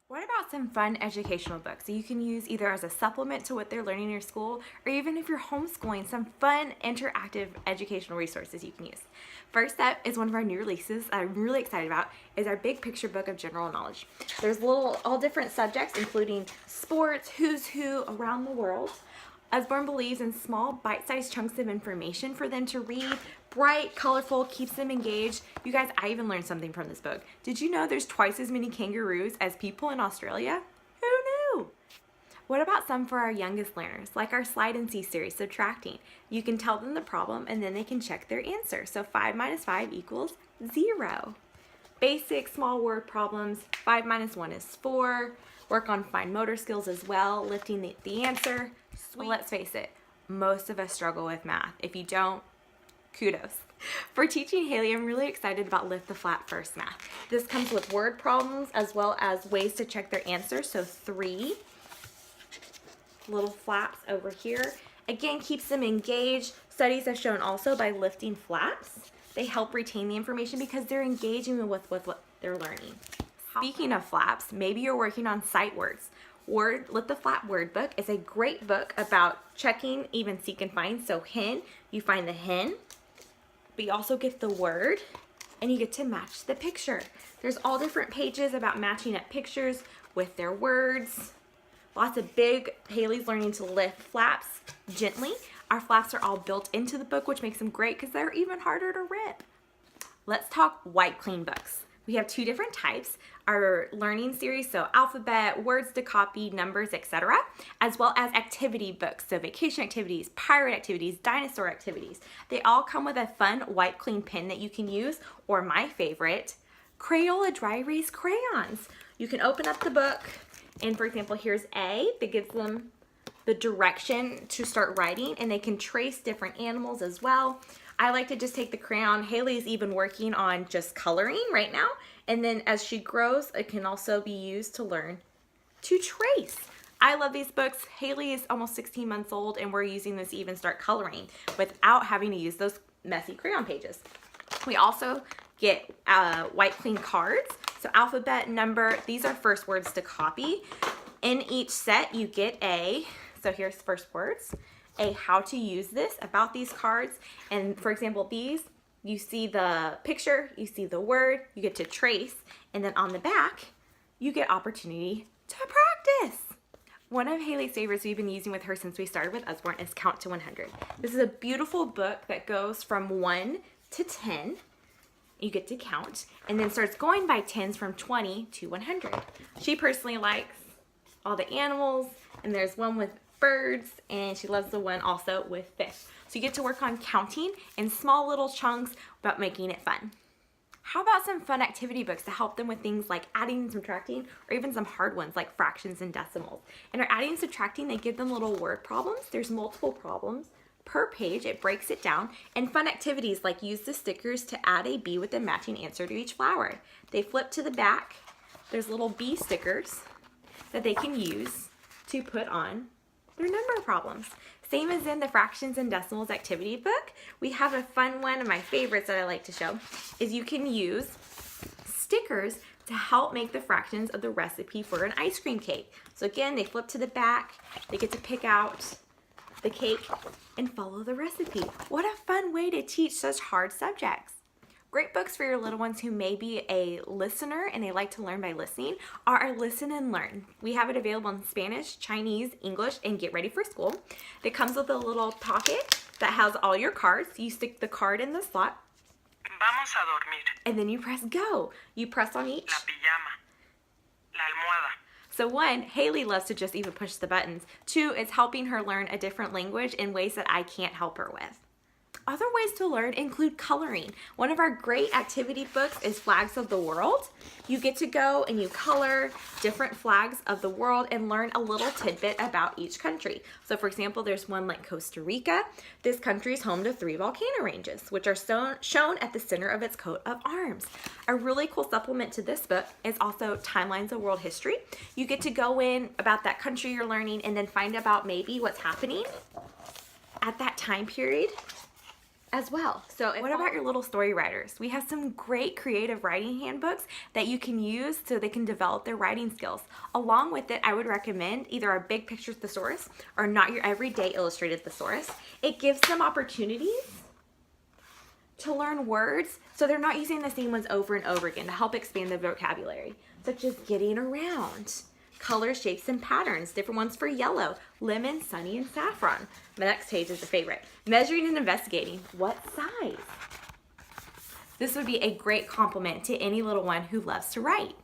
What about some fun educational books that you can use either as a supplement to what they're learning in your school, or even if you're homeschooling, some fun interactive educational resources you can use? First up is one of our new releases I'm really excited about, is our big picture book of general knowledge. There's all different subjects, including sports, who's who around the world. Usborne believes in small, bite-sized chunks of information for them to read. Bright, colorful, keeps them engaged. You guys, I even learned something from this book. Did you know there's twice as many kangaroos as people in Australia? Who knew? What about some for our youngest learners, like our Slide and See series, subtracting? You can tell them the problem and then they can check their answer. So 5 minus 5 equals 0. Basic small word problems, 5 minus 1 is 4. Work on fine motor skills as well, lifting the answer. Sweet. Let's face it, most of us struggle with math. If you don't, kudos. For teaching Haley, I'm really excited about Lift the Flap First Math. This comes with word problems as well as ways to check their answer. So 3 little flaps over here. Again, keeps them engaged. Studies have shown also by lifting flaps, they help retain the information because they're engaging with what they're learning. Speaking of flaps, maybe you're working on sight words. Lift the Flap Word Book is a great book about checking, even seek and find. So hen, you find the hen, but you also get the word and you get to match the picture. There's all different pages about matching up pictures with their words. Lots of big, Haley's learning to lift flaps gently. Our flaps are all built into the book, which makes them great because they're even harder to rip. Let's talk wipe clean books. We have 2 different types, our learning series, so alphabet, words to copy, numbers, etc., as well as activity books, so vacation activities, pirate activities, dinosaur activities. They all come with a fun wipe clean pen that you can use, or my favorite, Crayola dry erase crayons. You can open up the book, and for example, here's A that gives them the direction to start writing, and they can trace different animals as well. I like to just take the crayon. Haley's even working on just coloring right now. And then as she grows, it can also be used to learn to trace. I love these books. Haley is almost 16 months old and we're using this to even start coloring without having to use those messy crayon pages. We also get wipe clean cards. So alphabet, number, these are first words to copy. In each set you get so here's first words, how to use this, about these cards. And for example, these, you see the picture, you see the word, you get to trace, and then on the back, you get opportunity to practice. One of Haley's favorites we've been using with her since we started with Usborne is Count to 100. This is a beautiful book that goes from 1 to 10. You get to count, and then starts going by 10s from 20 to 100. She personally likes all the animals, and there's one with birds, and she loves the one also with fish. So you get to work on counting in small little chunks about making it fun. How about some fun activity books to help them with things like adding and subtracting, or even some hard ones like fractions and decimals? In our adding and subtracting, they give them little word problems. There's multiple problems per page. It breaks it down. And fun activities like use the stickers to add a bee with the matching answer to each flower. They flip to the back. There's little bee stickers that they can use to put on their number problems. Same as in the fractions and decimals activity book, we have a fun one of my favorites that I like to show is you can use stickers to help make the fractions of the recipe for an ice cream cake. So again, they flip to the back, they get to pick out the cake and follow the recipe. What a fun way to teach such hard subjects. Great books for your little ones who may be a listener and they like to learn by listening are our Listen and Learn. We have it available in Spanish, Chinese, English, and Get Ready for School. It comes with a little pocket that has all your cards. You stick the card in the slot. Vamos a dormir. And then you press go. You press on each. La pijama. La almohada. So 1, Haley loves to just even push the buttons. 2, it's helping her learn a different language in ways that I can't help her with. Other ways to learn include coloring. One of our great activity books is Flags of the World. You get to go and you color different flags of the world and learn a little tidbit about each country. So for example, there's one like Costa Rica. This country is home to 3 volcano ranges, which are shown at the center of its coat of arms. A really cool supplement to this book is also Timelines of World History. You get to go in about that country you're learning and then find about maybe what's happening at that time period as well. So what about your little story writers? We have some great creative writing handbooks that you can use so they can develop their writing skills. Along with it, I would recommend either our Big Picture Thesaurus or Not Your Everyday Illustrated Thesaurus. It gives them opportunities to learn words so they're not using the same ones over and over again to help expand their vocabulary, such as getting around, colors, shapes, and patterns. Different ones for yellow, lemon, sunny, and saffron. My next page is a favorite. Measuring and investigating. What size? This would be a great compliment to any little one who loves to write.